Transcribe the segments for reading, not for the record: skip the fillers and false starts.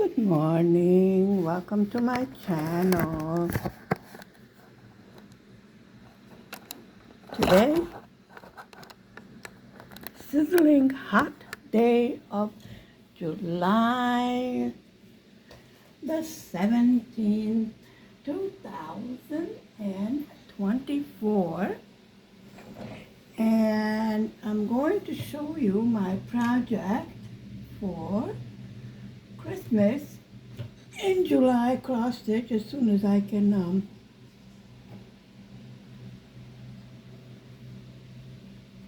Good morning, welcome to my channel. Today, sizzling hot day of July the 17th, 2024. And I'm going to show you my project for Christmas in July cross stitch as soon as I can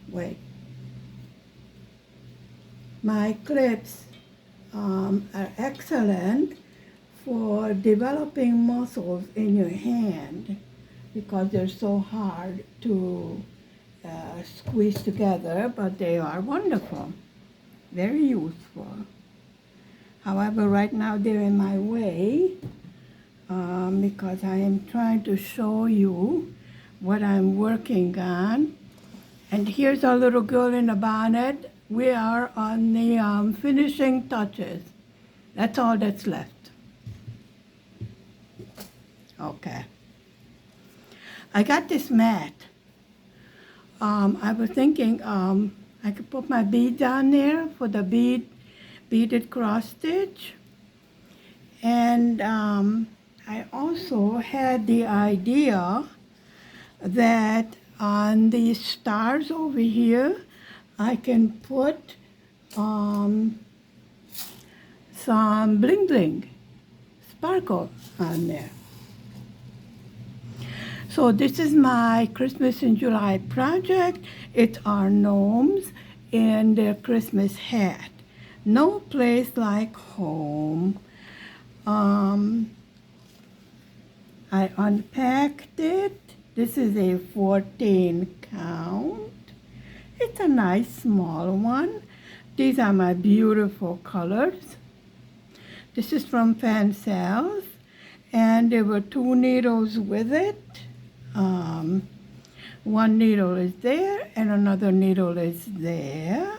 wait. My clips are excellent for developing muscles in your hand because they're so hard to squeeze together, but they are wonderful, very useful. However, right now they're in my way because I am trying to show you what I'm working on. And here's our little girl in a bonnet. We are on the finishing touches. That's all that's left. Okay. I got this mat. I was thinking I could put my beads on there for the beaded cross stitch. And I also had the idea that on these stars over here, I can put some bling bling, sparkle on there. So this is my Christmas in July project. It's our gnomes in their Christmas hat. No place like home. I unpacked it. This is a 14 count. It's a nice small one. These are my beautiful colors. This is from Fan Sales, and there were 2 needles with it. One needle is there and another needle is there.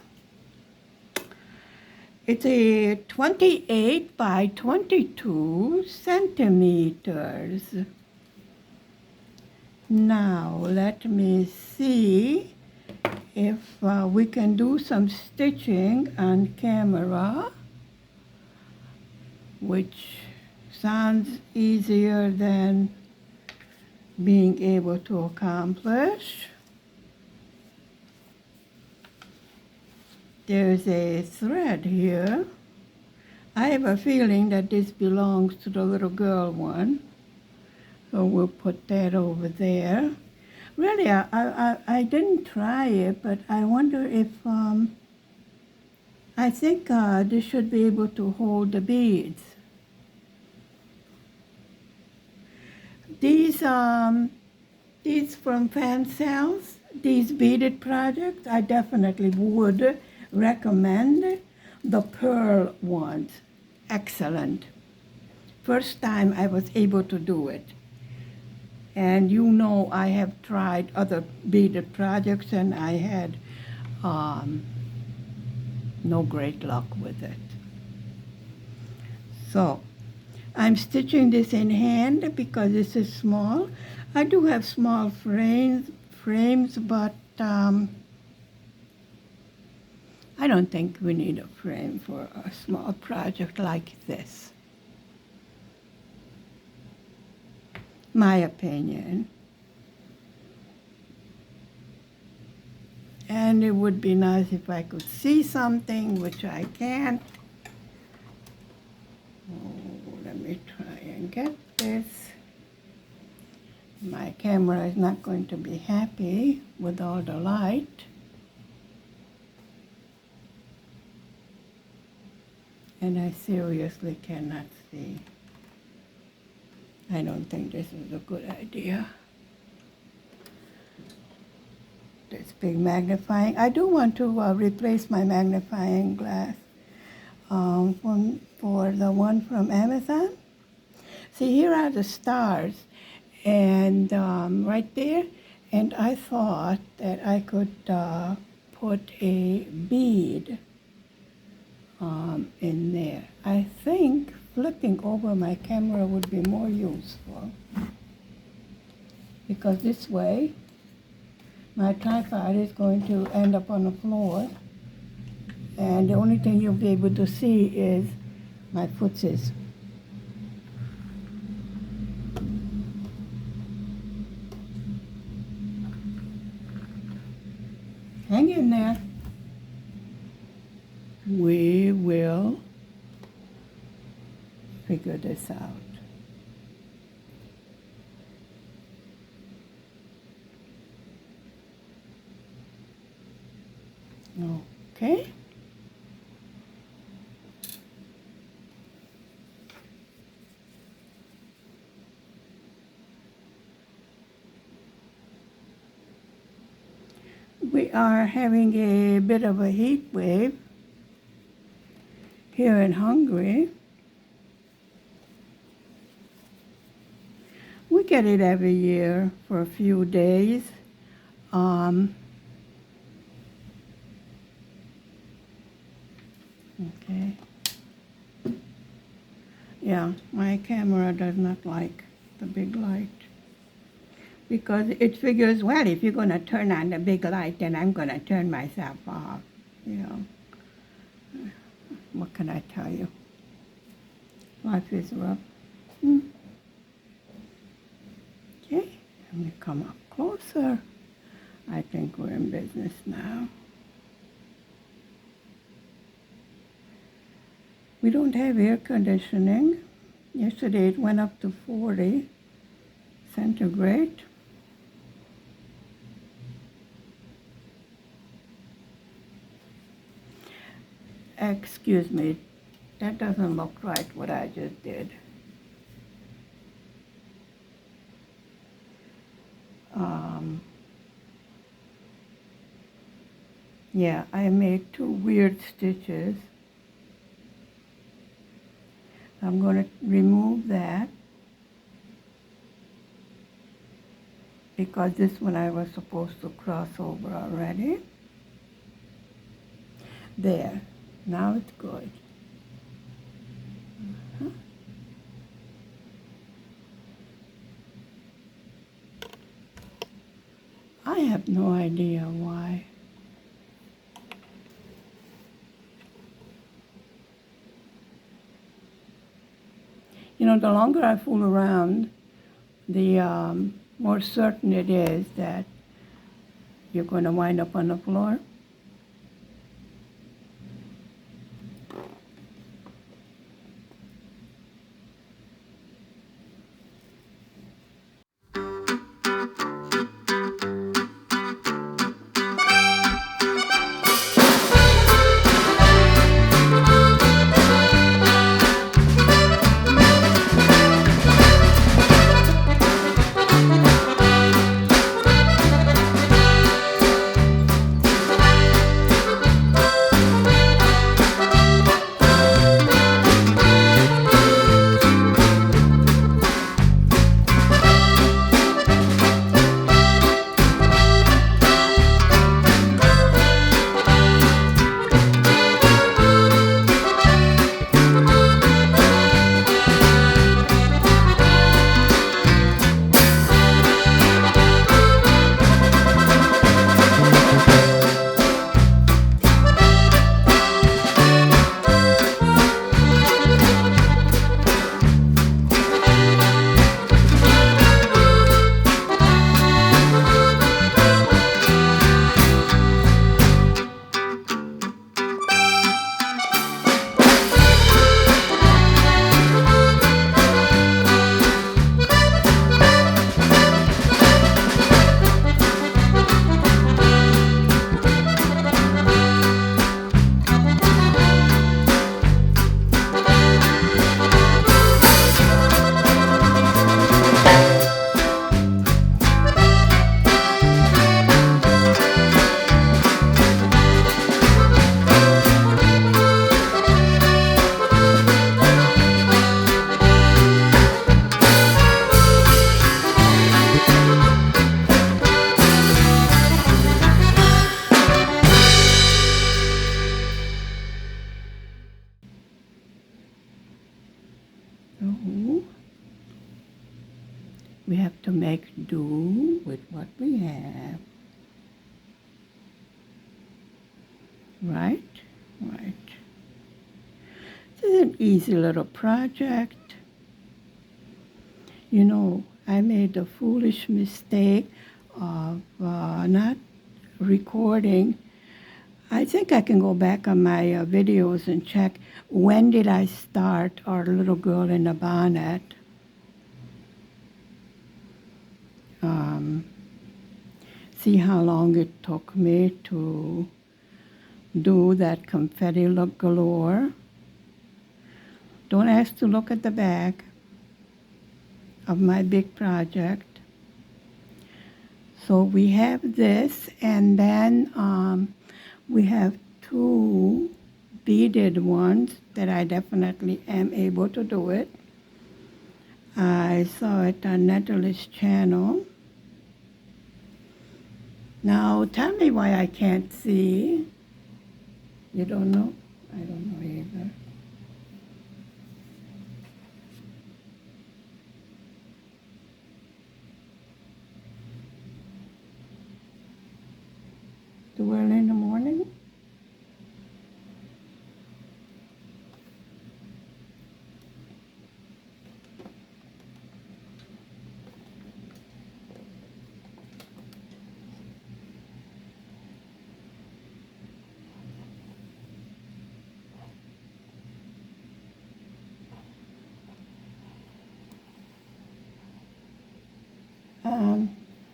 It's a 28 by 22 centimeters. Now let me see if we can do some stitching on camera, which sounds easier than being able to accomplish. There's a thread here. I have a feeling that this belongs to the little girl one, so we'll put that over there. Really, I didn't try it, but I wonder if, I think this should be able to hold the beads. These from Fan Sales, these beaded projects, I definitely would recommend the pearl ones. Excellent. First time I was able to do it. And you know I have tried other beaded projects and I had no great luck with it. So I'm stitching this in hand because this is small. I do have small frames, but I don't think we need a frame for a small project like this. My opinion. And it would be nice if I could see something, which I can't. Oh, let me try and get this. My camera is not going to be happy with all the light. And I seriously cannot see. I don't think this is a good idea. This big magnifying. I do want to replace my magnifying glass for the one from Amazon. See, here are the stars, and right there, and I thought that I could put a bead in there. I think flipping over my camera would be more useful. Because this way, my tripod is going to end up on the floor, and the only thing you'll be able to see is my footsies. Hang in there. We will figure this out. Okay. We are having a bit of a heat wave here in Hungary. We get it every year for a few days. Okay. Yeah, my camera does not like the big light, because it figures, well, if you're going to turn on the big light, then I'm going to turn myself off, you know. What can I tell you? Life is rough. Okay, let me come up closer. I think we're in business now. We don't have air conditioning. Yesterday it went up to 40 centigrade. Excuse me, that doesn't look right what I just did. Yeah, I made 2 weird stitches. I'm going to remove that, because this one I was supposed to cross over already. There, now it's good. I have no idea why. You know, the longer I fool around, the more certain it is that you're going to wind up on the floor. So we have to make do with what we have. Right? Right. This is an easy little project. You know, I made the foolish mistake of not recording. I think I can go back on my videos and check when did I start Our Little Girl in the Bonnet. See how long it took me to do that confetti look galore. Don't ask to look at the back of my big project. So we have this, and then we have two beaded ones that I definitely am able to do it. I saw it on Natalie's channel. Now tell me why I can't see. You don't know? I don't know either. Too early in the morning?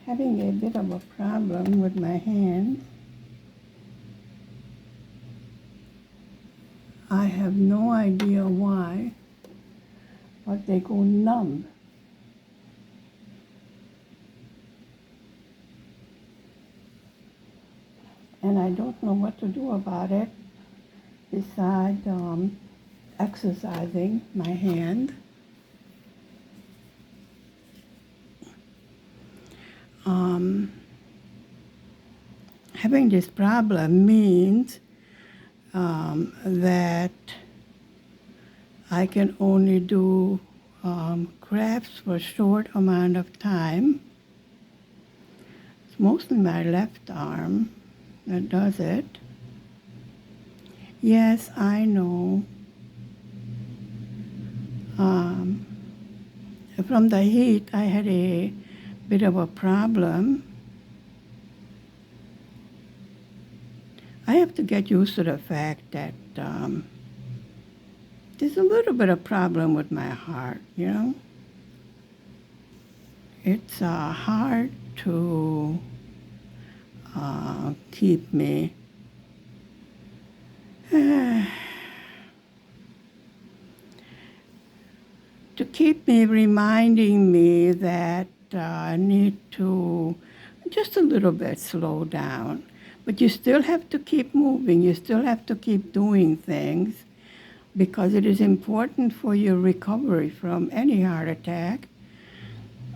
Having a bit of a problem with my hands. I have no idea why, but they go numb. And I don't know what to do about it besides exercising my hand. Having this problem means that I can only do crafts for a short amount of time. It's mostly my left arm that does it. Yes, I know. From the heat, I had a bit of a problem. I have to get used to the fact that there's a little bit of problem with my heart, you know? It's hard to keep me reminding me that I need to just a little bit slow down. But you still have to keep moving. You still have to keep doing things because it is important for your recovery from any heart attack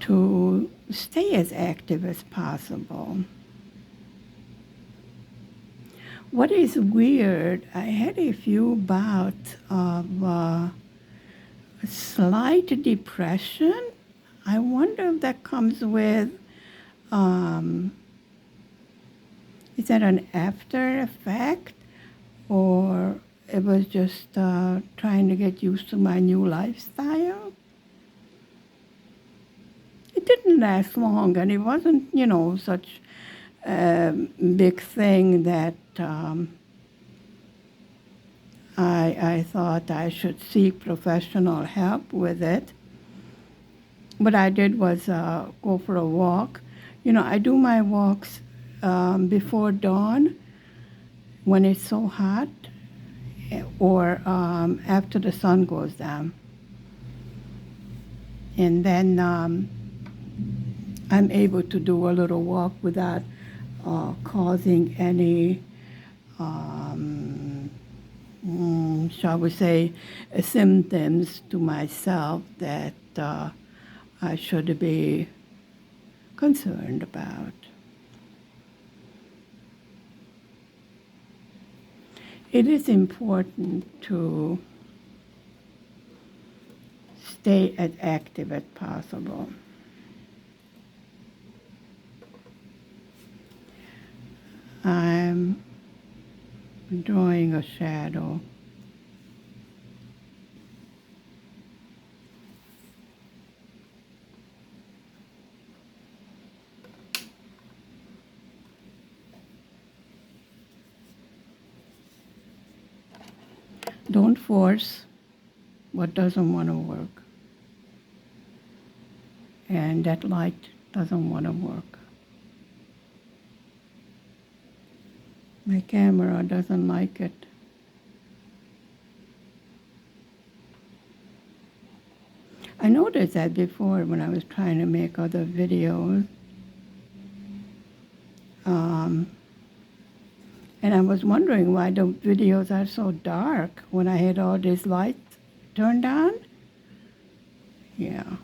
to stay as active as possible. What is weird, I had a few bouts of slight depression. I wonder if that comes with, is that an after effect, or it was just trying to get used to my new lifestyle? It didn't last long, and it wasn't, you know, such a big thing that I thought I should seek professional help with it. What I did was go for a walk. You know, I do my walks before dawn when it's so hot, or after the sun goes down. And then I'm able to do a little walk without causing any, shall we say, symptoms to myself that I should be concerned about. It is important to stay as active as possible. I'm drawing a shadow. Don't force what doesn't want to work. And that light doesn't want to work. My camera doesn't like it. I noticed that before when I was trying to make other videos. And I was wondering why the videos are so dark when I had all these lights turned on. Yeah.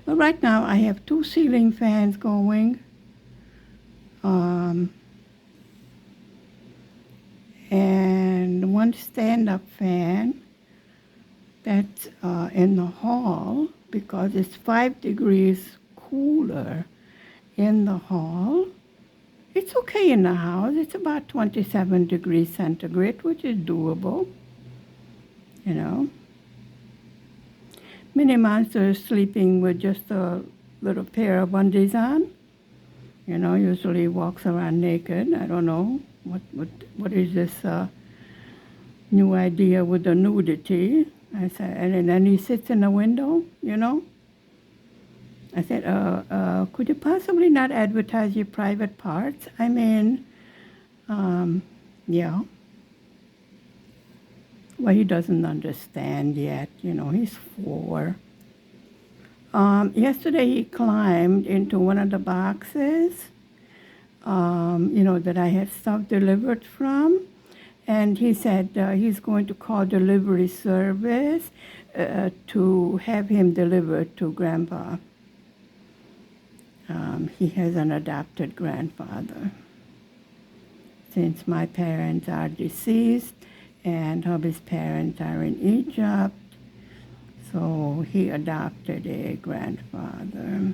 Well, right now I have 2 ceiling fans going. And 1 stand-up fan that's in the hall because it's 5 degrees cooler in the hall. It's okay in the house. It's about 27 degrees centigrade, which is doable, you know. Minnie Monster is sleeping with just a little pair of undies on. You know, usually walks around naked. I don't know. What is this new idea with the nudity? I said, and then he sits in the window, you know. I said, could you possibly not advertise your private parts? I mean, yeah. Well, he doesn't understand yet, you know, he's 4. Yesterday he climbed into one of the boxes, you know, that I had stuff delivered from. And he said he's going to call delivery service to have him delivered to Grandpa. He has an adopted grandfather. Since my parents are deceased and hubby's parents are in Egypt, so he adopted a grandfather.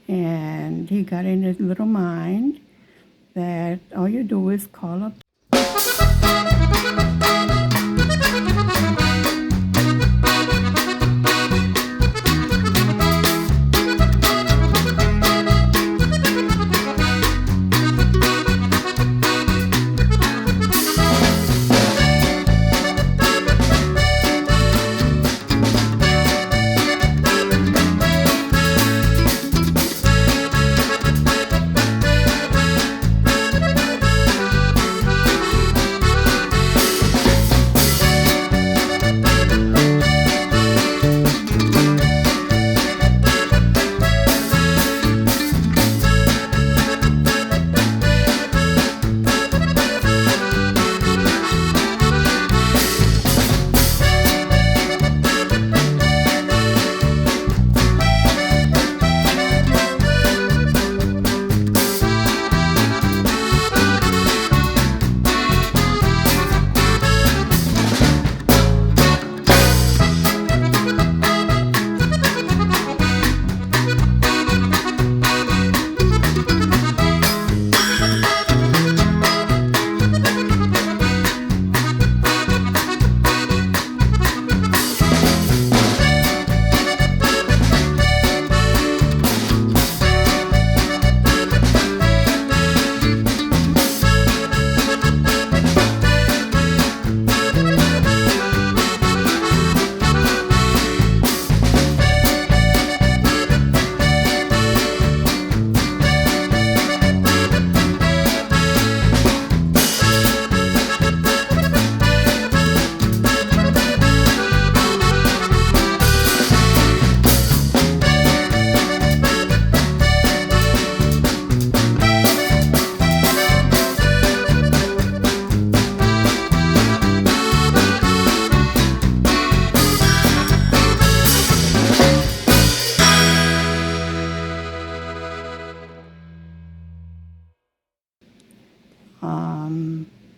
And he got in his little mind that all you do is call up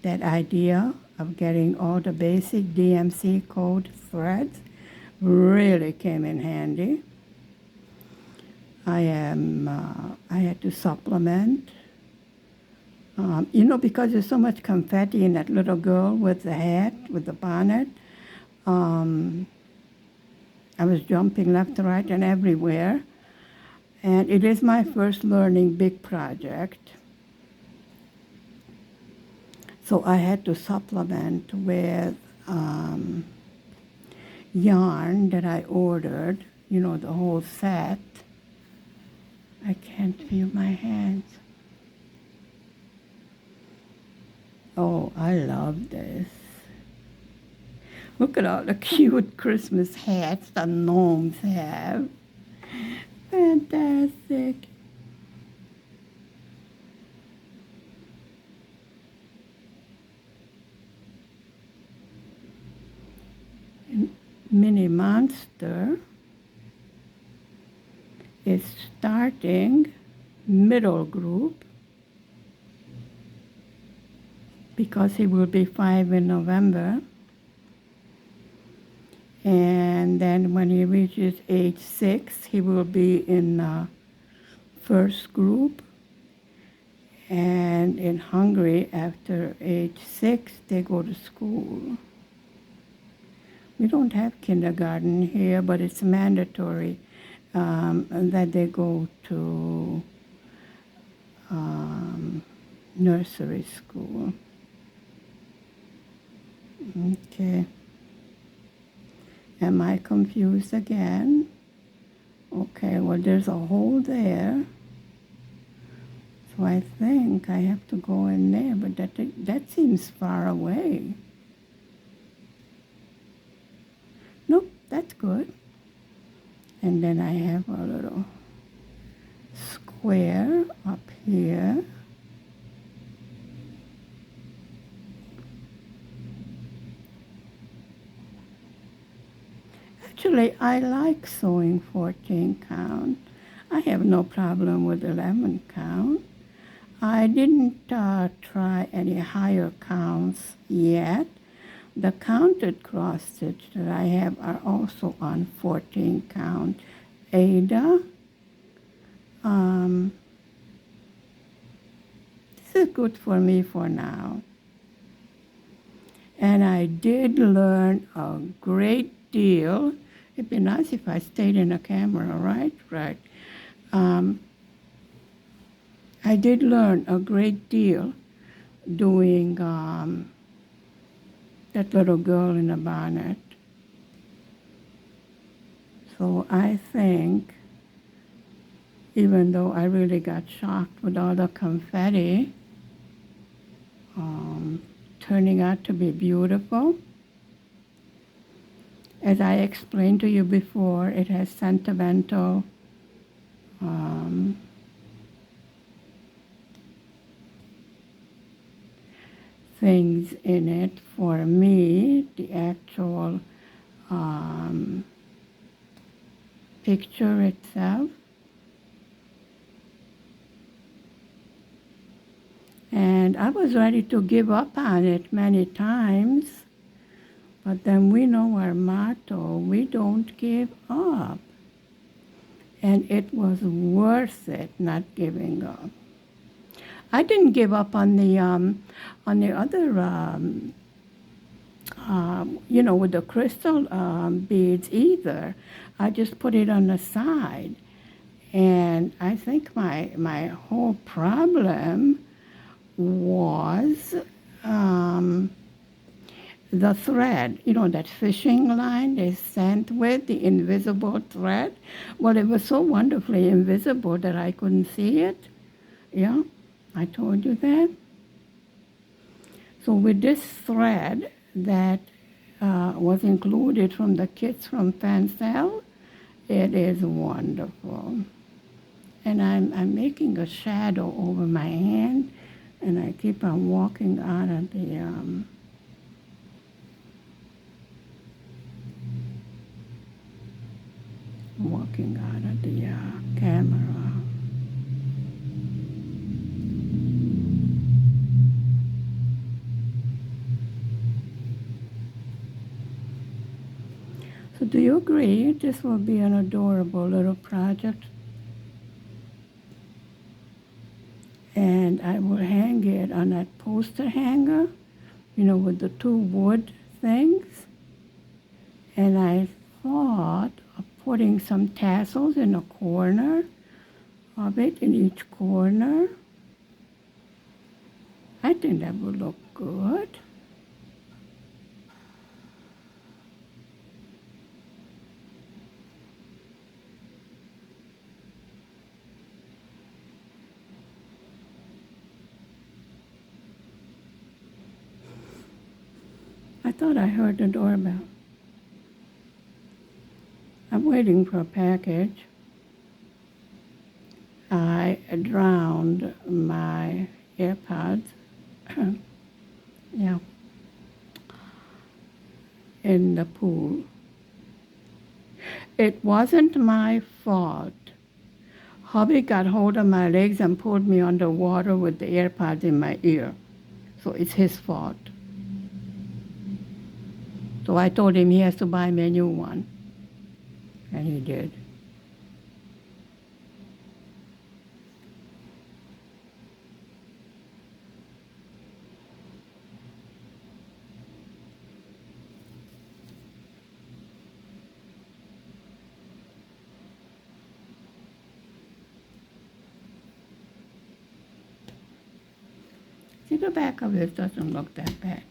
that idea of getting all the basic DMC code threads really came in handy. I had to supplement. Because there's so much confetti in that little girl with the hat, with the bonnet, I was jumping left, right, and everywhere. And it is my first learning big project. So I had to supplement with yarn that I ordered, the whole set. I can't feel my hands. Oh, I love this. Look at all the cute Christmas hats the gnomes have. Fantastic. And Mini Monster is starting middle group because he will be 5 in November. And then when he reaches age 6, he will be in first group. And in Hungary, after age 6, they go to school. We don't have kindergarten here, but it's mandatory that they go to nursery school. Okay. Am I confused again? Okay, well, there's a hole there. So I think I have to go in there, but that seems far away. Nope, that's good. And then I have a little square up here. Actually, I like sewing 14 count. I have no problem with 11 count. I didn't try any higher counts yet. The counted cross stitch that I have are also on 14 count. Ada. This is good for me for now. And I did learn a great deal. It'd be nice if I stayed in the camera, right? Right. I did learn a great deal doing that little girl in a bonnet. So I think, even though I really got shocked with all the confetti, turning out to be beautiful. As I explained to you before, it has sentimental things in it for me. The actual picture itself. And I was ready to give up on it many times, but then we know our motto, we don't give up. And it was worth it not giving up. I didn't give up on the other, with the crystal beads either. I just put it on the side. And I think my whole problem was the thread, that fishing line they sent with, the invisible thread. Well, it was so wonderfully invisible that I couldn't see it. Yeah, I told you that. So with this thread that was included from the kits from Fancel, it is wonderful. And I'm making a shadow over my hand, and I keep on walking out of the camera. So do you agree this will be an adorable little project? And I will hang it on that poster hanger, with the two wood things. And I thought of putting some tassels in a corner of it, in each corner. I think that would look good. I thought I heard the doorbell. I'm waiting for a package. I drowned my AirPods. Yeah, in the pool. It wasn't my fault. Hubby got hold of my legs and pulled me underwater with the AirPods in my ear. So it's his fault. So I told him he has to buy me a new one. And he did. See, the back of this doesn't look that bad.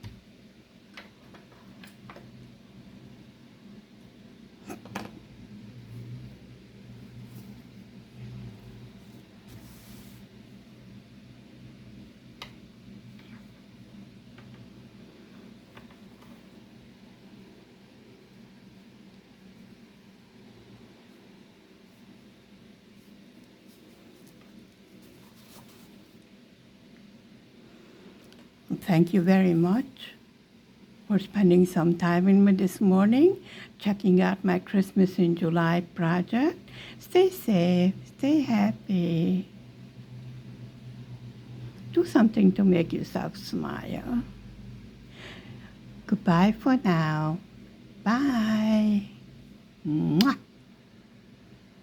Thank you very much for spending some time with me this morning, checking out my Christmas in July project. Stay safe, stay happy. Do something to make yourself smile. Goodbye for now. Bye. Mwah.